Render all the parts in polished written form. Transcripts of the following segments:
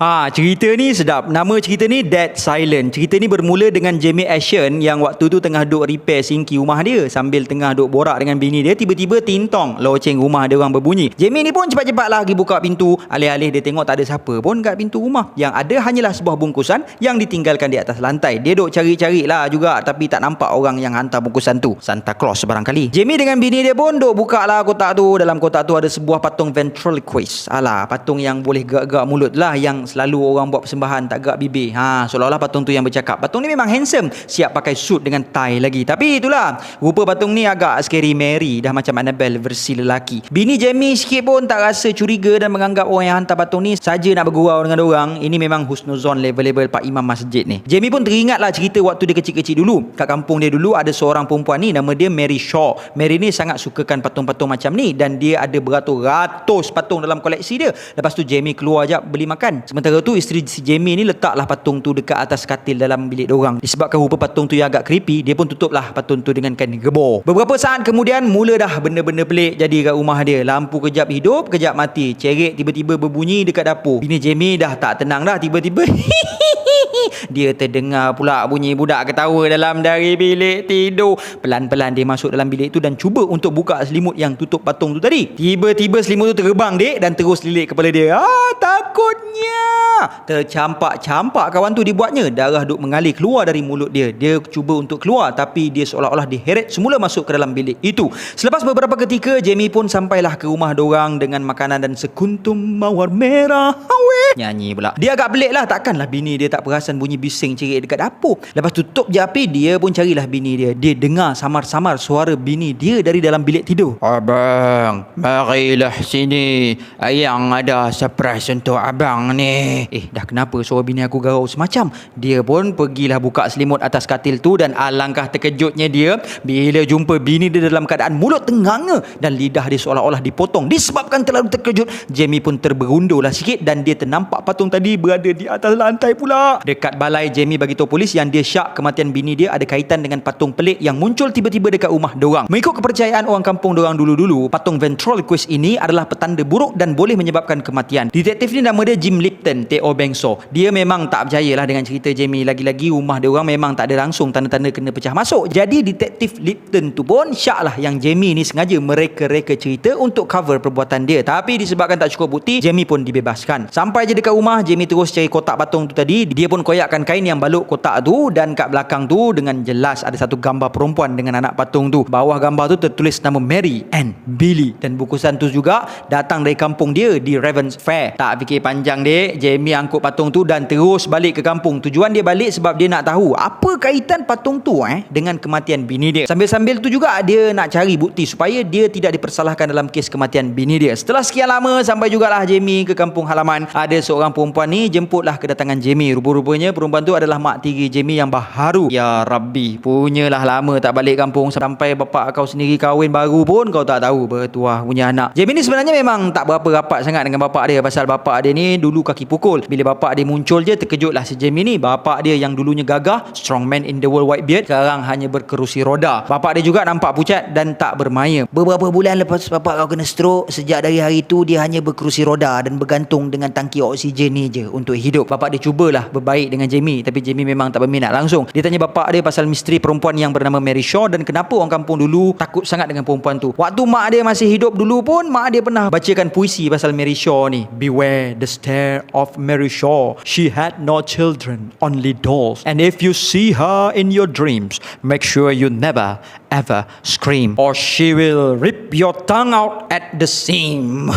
Cerita ni sedap. Nama cerita ni Dead Silent. Cerita ni bermula dengan Jamie Ashen yang waktu tu tengah duk repair sinki rumah dia. Sambil tengah duk borak dengan bini dia, tiba-tiba tintong loceng rumah dia orang berbunyi. Jamie ni pun cepat-cepat lah pergi buka pintu. Alih-alih dia tengok tak ada siapa pun kat pintu rumah. Yang ada hanyalah sebuah bungkusan yang ditinggalkan di atas lantai. Dia duk cari-cari lah juga, tapi tak nampak orang yang hantar bungkusan tu. Santa Claus barangkali. Jamie dengan bini dia pun duk buka lah kotak tu. Dalam kotak tu ada sebuah patung ventriloquist. Patung yang boleh gerak-gerak mulut lah, yang selalu orang buat persembahan tak gerak bibir. Seolah-olah patung tu yang bercakap. Patung ni memang handsome, siap pakai suit dengan tie lagi. Tapi itulah, rupa patung ni agak scary Mary, dah macam Annabelle versi lelaki. Bini Jamie sikit pun tak rasa curiga dan menganggap orang yang hantar patung ni saja nak bergurau dengan orang. Ini memang husnuzon level-level Pak Imam Masjid ni. Jamie pun teringatlah cerita waktu dia kecil-kecil dulu. Kat kampung dia dulu ada seorang perempuan ni, nama dia Mary Shaw. Mary ni sangat sukakan patung-patung macam ni dan dia ada beratus-ratus patung dalam koleksi dia. Lepas tu Jamie keluar jap beli makan. Sementara tu isteri si Jamie ni letaklah patung tu dekat atas katil dalam bilik diorang. Disebabkan rupa patung tu yang agak creepy, dia pun tutuplah patung tu dengan kain gebor. Beberapa saat kemudian mula dah benda-benda pelik jadi kat rumah dia. Lampu kejap hidup, kejap mati. Cerit tiba-tiba berbunyi dekat dapur. Bini Jamie dah tak tenang dah, tiba-tiba dia terdengar pula bunyi budak ketawa dalam dari bilik tidur. Pelan-pelan dia masuk dalam bilik tu dan cuba untuk buka selimut yang tutup patung tu tadi. Tiba-tiba selimut tu terbang dek dan terus lilit kepala dia. Takutnya tercampak-campak kawan tu dibuatnya. Darah duk mengalir keluar dari mulut dia. Dia cuba untuk keluar tapi dia seolah-olah diheret semula masuk ke dalam bilik itu. Selepas beberapa ketika, Jamie pun sampailah ke rumah dorang dengan makanan dan sekuntum mawar merah. Nyanyi pula. Dia agak pelik lah, takkanlah bini dia tak perasan bunyi bising cerit dekat dapur. Lepas tutup je api, dia pun carilah bini dia. Dia dengar samar-samar suara bini dia dari dalam bilik tidur. Abang, marilah sini. Ayang ada surprise untuk abang ni. Dah kenapa suara bini aku garau semacam? Dia pun pergilah buka selimut atas katil tu dan alangkah terkejutnya dia bila jumpa bini dia dalam keadaan mulut tenganga dan lidah dia seolah-olah dipotong. Disebabkan terlalu terkejut, Jamie pun terberundulah sikit dan dia ternampak patung tadi berada di atas lantai pula. Dekat balai, Jamie bagi tahu polis yang dia syak kematian bini dia ada kaitan dengan patung pelik yang muncul tiba-tiba dekat rumah dorang. Mengikut kepercayaan orang kampung dorang dulu-dulu, patung ventriloquist ini adalah petanda buruk dan boleh menyebabkan kematian. Detektif ni nama dia Jim Lipton, T.O. Bengso. Dia memang tak percayalah dengan cerita Jamie. Lagi-lagi rumah dorang memang tak ada langsung tanda-tanda kena pecah masuk. Jadi detektif Lipton tu pun syak lah yang Jamie ni sengaja mereka-reka cerita untuk cover perbuatan dia. Tapi disebabkan tak cukup bukti, Jamie pun dibebaskan. Sampai je dekat rumah, Jamie terus cari kotak patung tu tadi. Dia pun koyakkan kain yang balut kotak tu dan kat belakang tu dengan jelas ada satu gambar perempuan dengan anak patung tu. Bawah gambar tu tertulis nama Mary and Billy dan bungkusan tu juga datang dari kampung dia di Ravens Fair. Tak fikir panjang dek, Jamie angkut patung tu dan terus balik ke kampung. Tujuan dia balik sebab dia nak tahu apa kaitan patung tu dengan kematian bini dia. Sambil-sambil tu juga dia nak cari bukti supaya dia tidak dipersalahkan dalam kes kematian bini dia. Setelah sekian lama sampai jugalah Jamie ke kampung halaman. Ada seorang perempuan ni jemputlah kedatangan Jamie. Rupa-rupanya perempuan tu adalah mak tiri Jamie yang baharu. Ya Rabbi, punyalah lama tak balik kampung sampai bapak kau sendiri kahwin baru pun kau tak tahu bertuah punya anak. Jamie ni sebenarnya memang tak berapa rapat sangat dengan bapak dia pasal bapak dia ni dulu kaki pukul. Bila bapak dia muncul je terkejutlah si Jamie ni. Bapak dia yang dulunya gagah, strong man in the world white beard, sekarang hanya berkerusi roda. Bapak dia juga nampak pucat dan tak bermaya. Beberapa bulan lepas bapak kau kena stroke, sejak dari hari tu dia hanya berkerusi roda dan bergantung dengan tangki oksigen ni je untuk hidup. Bapak dia cubalah berbaik dengan Jamie tapi Jamie memang tak berminat langsung. Dia tanya bapak dia pasal misteri perempuan yang bernama Mary Shaw dan kenapa orang kampung dulu takut sangat dengan perempuan tu. Waktu mak dia masih hidup dulu pun mak dia pernah bacakan puisi pasal Mary Shaw ni. Beware the stare of Mary Shaw. She had no children, only dolls. And if you see her in your dreams, make sure you never ever scream or she will rip your tongue out at the seam.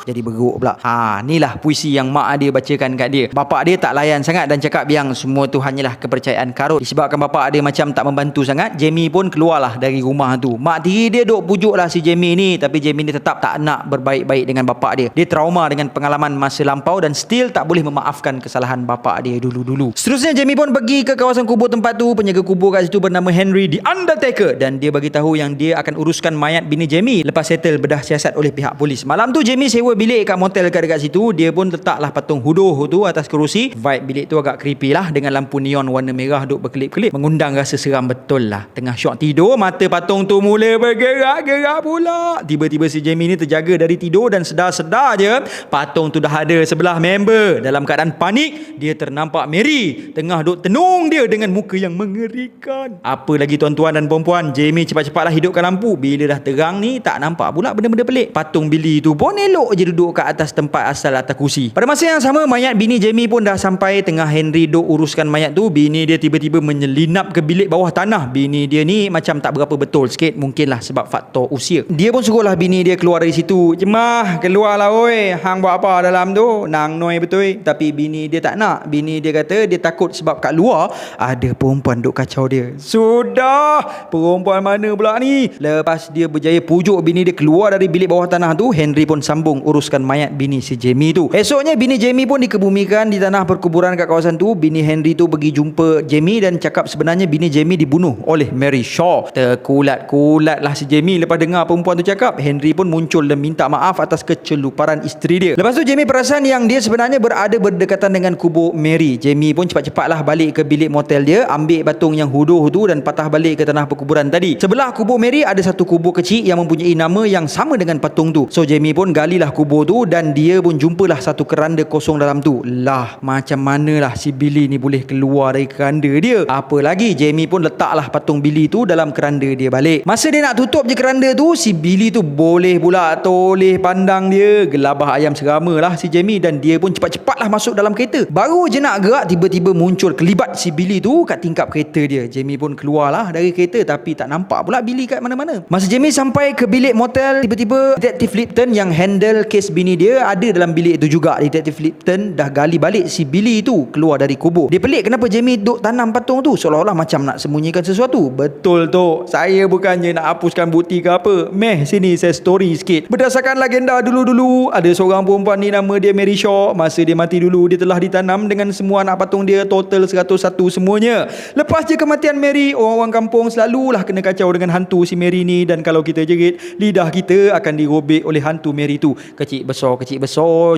Jadi beruk pula. Inilah puisi yang mak dia bacakan kat dia. Bapak dia tak layan sangat dan cakap yang semua tu hanyalah kepercayaan karut. Disebabkan bapak dia macam tak membantu sangat, Jamie pun keluarlah dari rumah tu. Mak tiri dia duk pujuklah si Jamie ni, tapi Jamie ni tetap tak nak berbaik-baik dengan bapak dia. Dia trauma dengan pengalaman masa lampau dan still tak boleh memaafkan kesalahan bapak dia dulu-dulu. Seterusnya Jamie pun pergi ke kawasan kubur tempat tu. Penjaga kubur kat situ bernama Henry the Undertaker dan dia bagi tahu yang dia akan uruskan mayat bini Jamie lepas settle dah siasat oleh pihak polis. Malam tu Jamie sewa bilik kat motel dekat situ. Dia pun letaklah patung huduh tu atas kerusi. Vibe bilik tu agak creepy lah, dengan lampu neon warna merah duk berkelip-kelip, mengundang rasa seram betul lah. Tengah syok tidur, mata patung tu mula bergerak-gerak pula. Tiba-tiba si Jamie ni terjaga dari tidur dan sedar-sedar je patung tu dah ada sebelah member. Dalam keadaan panik, dia ternampak Mary tengah duk tenung dia dengan muka yang mengerikan. Apa lagi tuan-tuan dan puan-puan, Jamie cepat-cepatlah hidupkan lampu. Bila dah terang ni, tak nampak pula benda-benda pelik. Patung Billy tu pun elok je duduk kat atas tempat asal atas kursi. Pada masa yang sama, mayat bini Jamie pun dah sampai. Tengah Henry duk uruskan mayat tu, bini dia tiba-tiba menyelinap ke bilik bawah tanah. Bini dia ni macam tak berapa betul sikit, mungkinlah sebab faktor usia. Dia pun suruhlah bini dia keluar dari situ. "Jemah, keluarlah oi. Hang buat apa dalam tu? Nang noi betul." Tapi bini dia tak nak. Bini dia kata dia takut sebab kat luar ada perempuan duk kacau dia. Sudah, perempuan mana pula ni? Lepas dia berjaya pujuk bini dia keluar dari bilik bawah tanah tu, Henry pun sambung uruskan mayat bini si Jamie tu. Esoknya bini Jamie pun dikebumikan di tanah perkuburan kat kawasan tu. Bini Henry tu pergi jumpa Jamie dan cakap sebenarnya bini Jamie dibunuh oleh Mary Shaw. Terkulat-kulat lah si Jamie lepas dengar perempuan tu cakap. Henry pun muncul dan minta maaf atas keceluparan isteri dia. Lepas tu Jamie perasan yang dia sebenarnya berada berdekatan dengan kubur Mary. Jamie pun cepat-cepatlah balik ke bilik motel dia, ambil patung yang huduh tu dan patah balik ke tanah perkuburan tadi. Sebelah kubur Mary ada satu kubur kecil yang mempunyai nama yang sama dengan patung tu. So Jamie pun galilah kubur tu dan dia pun jumpalah satu keranda kosong dalam tu. Lah, macam manalah si Billy ni boleh keluar dari keranda dia? Apa lagi, Jamie pun letaklah patung Billy tu dalam keranda dia balik. Masa dia nak tutup je keranda tu, si Billy tu boleh pula toleh pandang dia. Gelabah ayam serama lah si Jamie dan dia pun cepat-cepatlah masuk dalam kereta. Baru je nak gerak, tiba-tiba muncul kelibat si Billy tu kat tingkap kereta dia. Jamie pun keluarlah dari kereta tapi tak nampak pula Billy kat mana-mana. Masa Jamie sampai ke bilik motel, tiba-tiba Detektif Lipton yang handle kes bini dia ada dalam bilik itu juga. Detektif Lipton dah gali balik si Billy tu keluar dari kubur. Dia pelik kenapa Jamie duk tanam patung tu, seolah-olah macam nak sembunyikan sesuatu. Betul tu, saya bukannya nak hapuskan bukti ke apa. Sini saya story sikit. Berdasarkan legenda dulu-dulu, ada seorang perempuan ni nama dia Mary Shaw. Masa dia mati dulu, dia telah ditanam dengan semua anak patung dia, total 101 semuanya. Lepas je kematian Mary, orang-orang kampung selalulah kena kacau dengan hantu si Mary ni, dan kalau kita jerit, lidah kita akan dirobek oleh hantu Mary tu. Kecil besar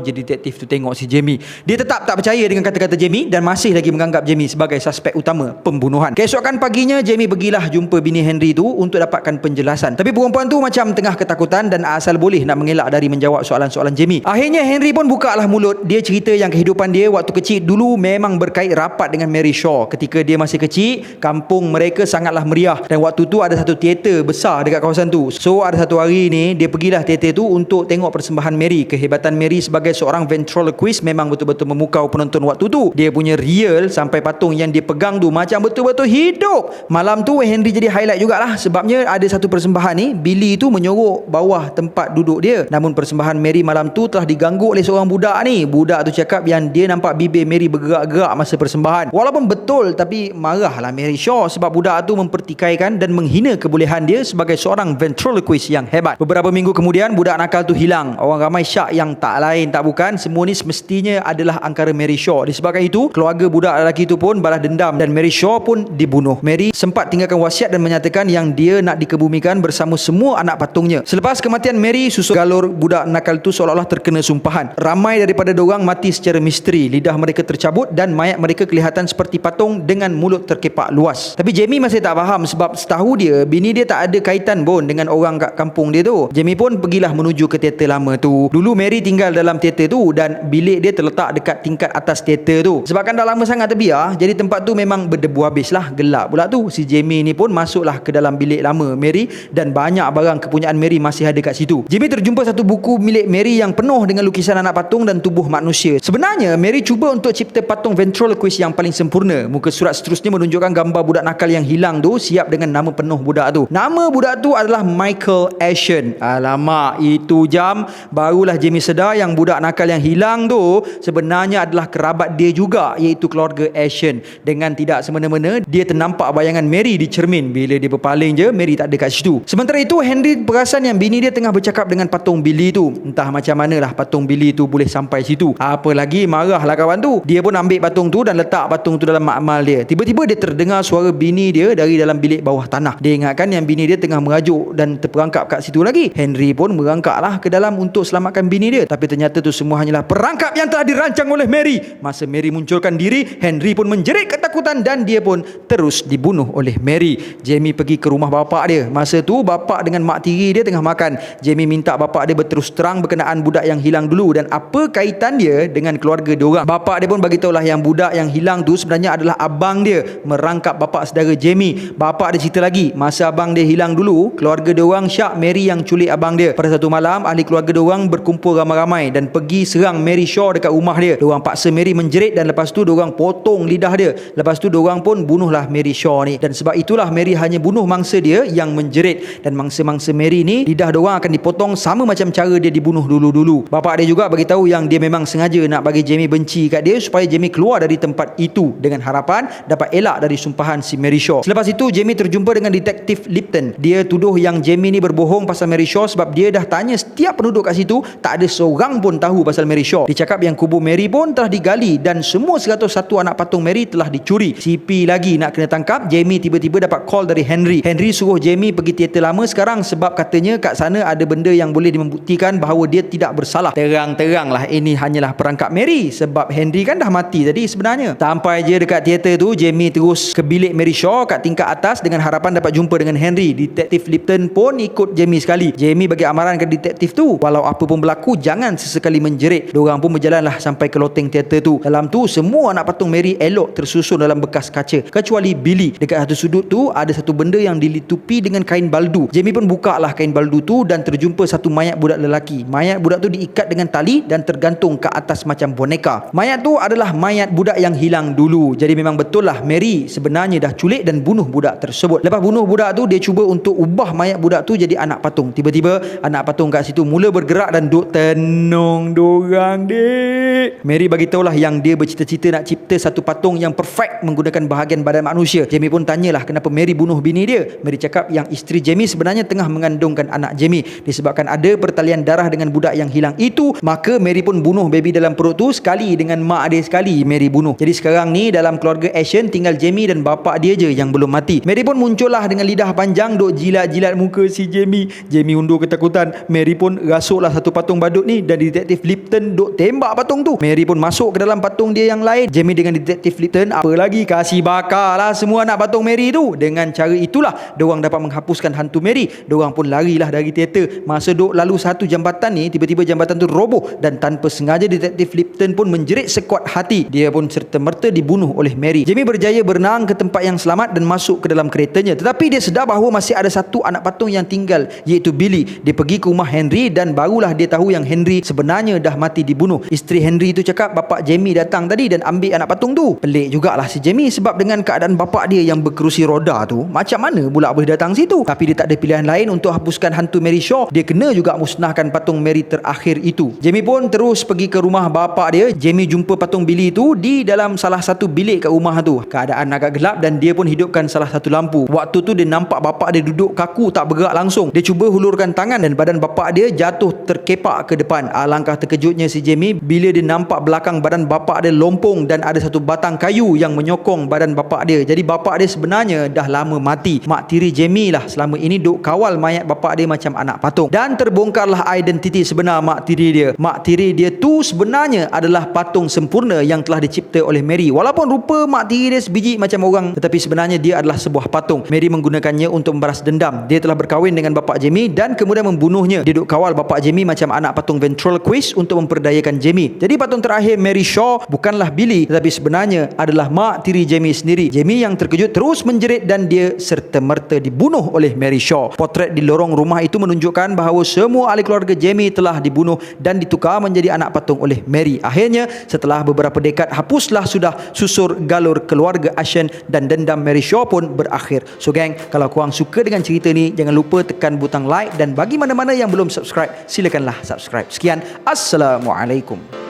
je detektif tu tengok si Jamie. Dia tetap tak percaya dengan kata-kata Jamie dan masih lagi menganggap Jamie sebagai suspek utama pembunuhan. Keesokan paginya, Jamie pergilah jumpa bini Henry tu untuk dapatkan penjelasan. Tapi perempuan tu macam tengah ketakutan dan asal boleh nak mengelak dari menjawab soalan-soalan Jamie. Akhirnya Henry pun bukalah mulut. Dia cerita yang kehidupan dia waktu kecil dulu memang berkait rapat dengan Mary Shaw. Ketika dia masih kecil, kampung mereka sangatlah meriah dan waktu tu ada satu teater besar dekat kawasan tu. So ada satu hari ni dia pergilah teater tu untuk tengok persembahan Mary. Kehebatan Mary sebagai seorang ventriloquist memang betul-betul memukau penonton waktu tu. Dia punya real sampai patung yang dia pegang tu macam betul-betul hidup. Malam tu Henry jadi highlight jugalah sebabnya ada satu persembahan ni, Billy tu menyorok bawah tempat duduk dia. Namun persembahan Mary malam tu telah diganggu oleh seorang budak ni. Budak tu cakap yang dia nampak bibir Mary bergerak-gerak masa persembahan. Walaupun betul, tapi marahlah Mary Shaw sebab budak tu mempertikaikan dan menghina kebolehan dia sebagai seorang ventriloquist yang hebat. Beberapa minggu kemudian budak nakal tu hilang. Orang ramai syak yang tak lain tak bukan, semua ni semestinya adalah angkara Mary Shaw. Disebabkan itu, keluarga budak lelaki tu pun balas dendam dan Mary Shaw pun dibunuh. Mary sempat tinggalkan wasiat dan menyatakan yang dia nak dikebumikan bersama semua anak patungnya. Selepas kematian Mary, susul galur budak nakal tu seolah-olah terkena sumpahan. Ramai daripada dorang mati secara misteri. Lidah mereka tercabut dan mayat mereka kelihatan seperti patung dengan mulut terkepak luas. Tapi Jamie masih tak faham sebab setahu dia, bini dia tak ada kaitan pun dengan orang kat kampung dia tu. Jamie pun pergilah menuju ke teater lama tu. Dulu Mary tinggal dalam teater tu dan bilik dia terletak dekat tingkat atas teater tu. Sebabkan dah lama sangat terbiar, jadi tempat tu memang berdebu habis lah, gelap pula tu. Si Jamie ni pun masuklah ke dalam bilik lama Mary dan banyak barang kepunyaan Mary masih ada kat situ. Jamie terjumpa satu buku milik Mary yang penuh dengan lukisan anak patung dan tubuh manusia. Sebenarnya Mary cuba untuk cipta patung ventriloquist yang paling sempurna. Muka surat seterusnya menunjukkan gambar budak nakal yang hilang tu siap dengan nama penuh budak tu. Nama budak tu adalah Michael Ashton. Alamak, itu jam barulah Jamie sedar yang budak nakal yang hilang tu sebenarnya adalah kerabat dia juga, iaitu keluarga Ashton. Dengan tidak semena-mena, dia ternampak bayangan Mary di cermin. Bila dia berpaling je, Mary tak ada kat situ. Sementara itu, Henry perasan yang bini dia tengah bercakap dengan patung Billy tu. Entah macam manalah patung Billy tu boleh sampai situ. Apa lagi, marahlah kawan tu. Dia pun ambil patung tu dan letak patung tu dalam makmal dia. Tiba-tiba dia terdengar suara bini dia dari dalam bilik bawah tanah. Dia ingatkan yang bini dia tengah merajuk dan terperangkap kat situ lagi. lagi. Henry pun merangkaklah ke dalam untuk selamatkan bini dia, tapi ternyata tu semua hanyalah perangkap yang telah dirancang oleh Mary. Masa Mary munculkan diri, Henry pun menjerit ketakutan dan dia pun terus dibunuh oleh Mary. Jamie pergi ke rumah bapa dia. Masa tu bapa dengan mak tiri dia tengah makan. Jamie minta bapa dia berterus terang berkenaan budak yang hilang dulu dan apa kaitan dia dengan keluarga dia orang. Bapa dia pun bagi tahulah yang budak yang hilang tu sebenarnya adalah abang dia merangkap bapa saudara Jamie. Bapa dia cerita lagi, masa abang dia hilang dulu, keluarga dia orang syak Mary yang culik abang dia. Pada satu malam, ahli keluarga dia orang berkumpul ramai-ramai dan pergi serang Mary Shaw dekat rumah dia. Dia orang paksa Mary menjerit dan lepas tu dia orang potong lidah dia. Lepas tu dia orang pun bunuhlah Mary Shaw ni. Dan sebab itulah Mary hanya bunuh mangsa dia yang menjerit, dan mangsa-mangsa Mary ni lidah dia orang akan dipotong sama macam cara dia dibunuh dulu-dulu. Bapa dia juga bagi tahu yang dia memang sengaja nak bagi Jamie benci kat dia supaya Jamie keluar dari tempat itu dengan harapan dapat elak dari sumpahan si Mary Shaw. Selepas itu Jamie terjumpa dengan detektif Lipton. Dia tuduh yang Jamie ni berbohong pasal Mary Shaw sebab dia dah tanya setiap penduduk kat situ, tak ada seorang pun tahu pasal Mary Shaw. Dia cakap yang kubur Mary pun telah digali dan semua 101 anak patung Mary telah dicuri. CP lagi nak kena tangkap. Jamie tiba-tiba dapat call dari Henry. Henry suruh Jamie pergi teater lama sekarang sebab katanya kat sana ada benda yang boleh membuktikan bahawa dia tidak bersalah. Terang-teranglah ini hanyalah perangkap Mary sebab Henry kan dah mati tadi sebenarnya. Sampai je dekat teater tu, Jamie terus ke bilik Mary Shaw kat tingkat atas dengan harapan dapat jumpa dengan Henry. Detektif Lipton pun ikut Jamie sekali. Jamie bagi amaran ke detektif tu, walau apa pun berlaku jangan sesekali menjerit. Diorang pun berjalanlah sampai ke loteng teater tu. Dalam tu semua anak patung Mary elok tersusun dalam bekas kaca kecuali Billy. Dekat satu sudut tu ada satu benda yang dilitupi dengan kain baldu. Jamie pun buka lah kain baldu tu dan terjumpa satu mayat budak lelaki. Mayat budak tu diikat dengan tali dan tergantung ke atas macam boneka. Mayat tu adalah mayat budak yang hilang dulu. Jadi memang betul lah Mary sebenarnya dah culik dan bunuh budak tersebut. Lepas bunuh budak tu, dia cuba untuk ubah mayat budak tu jadi anak patung. Tiba-tiba anak patung kat situ mula bergerak dan duk tenung dorang dek. Mary bagi tahulah yang dia bercita-cita nak cipta satu patung yang perfect menggunakan bahagian badan manusia. Jamie pun tanyalah kenapa Mary bunuh bini dia. Mary cakap yang isteri Jamie sebenarnya tengah mengandungkan anak Jamie. Disebabkan ada pertalian darah dengan budak yang hilang itu, maka Mary pun bunuh baby dalam perut tu sekali dengan mak dia sekali Mary bunuh. Jadi sekarang ni dalam keluarga Ashen tinggal Jamie dan bapa dia je yang belum mati. Mary pun muncullah dengan lidah panjang duk jilat-jilat muka si Jamie. Jamie undur ketakutan. Mary pun rasuklah satu patung badut ni dan detektif Lipton duk tembak patung tu. Mary pun masuk ke dalam patung dia yang lain. Jamie dengan detektif Lipton apa lagi kasih bakarlah semua anak patung Mary tu. Dengan cara itulah diorang dapat menghapuskan hantu Mary. Diorang pun larilah dari teater. Masa duk lalu satu jambatan ni, tiba-tiba jambatan tu roboh dan tanpa sengaja detektif Lipton pun menjerit sekuat hati. Dia pun serta-merta dibunuh oleh Mary. Jamie berjaya berenang ke tempat yang selamat dan masuk ke dalam keretanya. Tetapi dia sedar bahawa masih ada satu anak patung yang tinggal, iaitu Billy. Dia pergi ke rumah Henry dan barulah dia tahu yang Henry sebenarnya dah mati dibunuh. Isteri Henry tu cakap bapak Jamie datang tadi dan ambil anak patung tu. Pelik jugalah si Jamie sebab dengan keadaan bapak dia yang berkerusi roda tu, macam mana pula boleh datang situ? Tapi dia tak ada pilihan lain untuk hapuskan hantu Mary Shaw. Dia kena juga musnahkan patung Mary terakhir itu. Jamie pun terus pergi ke rumah bapa dia. Jamie jumpa patung Billy tu di dalam salah satu bilik kat rumah tu. Keadaan agak gelap dan dia pun hidupkan salah satu lampu. Waktu tu dia nampak bapa dia duduk kaku tak bergerak langsung. Dia cuba hulurkan tangan dan badan bapa dia jatuh terkepak ke depan. Alangkah terkejutnya si Jamie bila dia nampak belakang badan bapa dia lompong dan ada satu batang kayu yang menyokong badan bapa dia. Jadi bapa dia sebenarnya dah lama mati. Mak tiri Jamie lah selama ini duk kawal mayat bapa dia macam anak patung. Dan terbongkarlah identiti sebenar mak tiri dia. Mak tiri dia tu sebenarnya adalah patung sempurna yang telah dicipta oleh Mary. Walaupun rupa mak tiri dia sebiji macam orang, tetapi sebenarnya dia adalah sebuah patung. Mary menggunakannya untuk membalas dendam. Dia telah berkahwin dengan bapa Jamie dan kemudian membunuhnya. Dia duk kawal bapa Jamie macam anak patung ventriloquist untuk memperdayakan Jamie. Jadi patung terakhir Mary Shaw bukanlah Billy, tetapi sebenarnya adalah mak tiri Jamie sendiri. Jamie yang terkejut terus menjerit dan dia serta-merta dibunuh oleh Mary Shaw. Potret di lorong rumah itu menunjukkan bahawa semua ahli keluarga Jamie telah dibunuh dan ditukar menjadi anak patung oleh Mary. Akhirnya setelah beberapa dekad hapuslah sudah susur galur keluarga Ashen dan dendam Mary Shaw pun berakhir. So gang, kalau korang suka dengan cerita ni, jangan lupa tekan butang like dan bagi mana-mana yang belum subscribe, silakanlah subscribe. Sekian, Assalamualaikum.